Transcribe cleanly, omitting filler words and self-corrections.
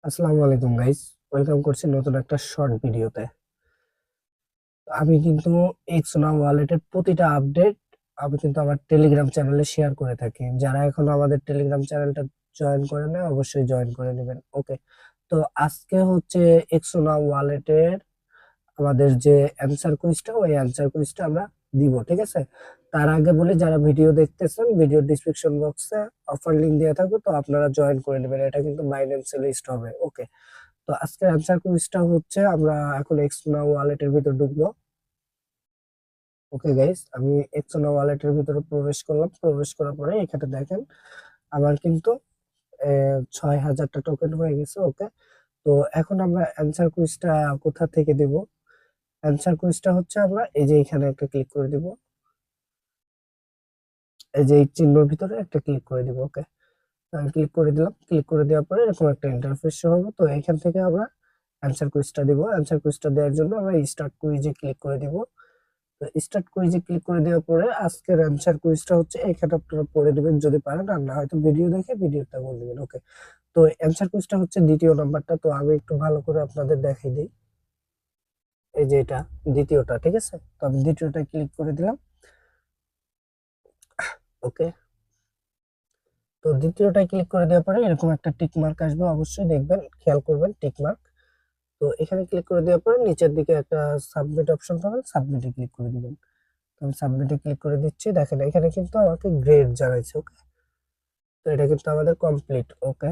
আসসালামু আলাইকুম guys, welcome করছি নতুন একটা শর্ট ভিডিওতে। আমি কিন্তু এক্সোনা ওয়ালেটের প্রতিটা আপডেট আমি কিন্তু আমার টেলিগ্রাম চ্যানেলে শেয়ার করে থাকি। যারা এখনো আমাদের টেলিগ্রাম চ্যানেলটা জয়েন করে না অবশ্যই জয়েন করে নেবেন। ওকে, তো আজকে হচ্ছে এক্সোনা ওয়ালেটের আমাদের যে অ্যান্সার কুইজটা, ওই অ্যান্সার কুইজটা আমরা দিব, ঠিক আছে? তার আগে বলি, যারা ভিডিও দেখতেছেন ভিডিও ডিসক্রিপশন বক্সে অফার লিংক দেওয়া থাকবে, তো আপনারা জয়েন করে নেবেন। এটা কিন্তু বাইন্যান্সে লিস্ট হবে। ওকে, তো আজকের অ্যান্সার কুইজটা হচ্ছে আমরা এখন এক্সোনা ওয়ালেটের ভিতর ঢুকবো। ওকে গাইস, আমি এক্সোনা ওয়ালেটের ভিতরে প্রবেশ করলাম। প্রবেশ করার পরে এখানে দেখেন আমার কিন্তু ৬,০০০টা টোকেন হয়ে গেছে। ওকে, তো এখন আমরা অ্যান্সার কুইজটা কোথা থেকে দিব? অ্যান্সার কুইজটা হচ্ছে আমরা এই যে এখানে একটা ক্লিক করে দিব, এই যে এই চিহ্নের ভিতরে একটা ক্লিক করে দিব। ওকে, আমি ক্লিক করে দিলাম। ক্লিক করে দেওয়ার পরে এরকম একটা ইন্টারফেস শো হবে। তো এখান থেকে আমরা অ্যান্সার কুইজটা দিব। অ্যান্সার কুইজটা দেওয়ার জন্য আমরা স্টার্ট কুইজে ক্লিক করে দিব। তো স্টার্ট কুইজে ক্লিক করে দেওয়ার পরে আজকের অ্যান্সার কুইজটা হচ্ছে এখানে আপনারা পড়ে নেবেন যদি পারেন, আর না হয়তো ভিডিও দেখে ভিডিওটা বলে নেবেন। ওকে, তো অ্যান্সার কুইজটা হচ্ছে দ্বিতীয় নাম্বারটা। তো আমি একটু ভালো করে আপনাদের দেখাই দিই। এই যে এটা দ্বিতীয়টা, ঠিক আছে? তো আমি দ্বিতীয়টা ক্লিক করে দিলাম। ওকে, তো দ্বিতীয়টায় ক্লিক করে দেওয়ার পরে এরকম একটা টিক মার্ক আসবে, অবশ্যই দেখবেন, খেয়াল করবেন টিক মার্ক। তো এখানে ক্লিক করে দেওয়ার পরে নিচের দিকে একটা সাবমিট অপশন পাবেন, সাবমিটে ক্লিক করে দিবেন। তো আমি সাবমিটে ক্লিক করে দিচ্ছি। দেখেন এখানে কিন্তু আমাকে গ্রেড জানাইছে। ওকে, তো এটা কিন্তু আমাদের কমপ্লিট। ওকে,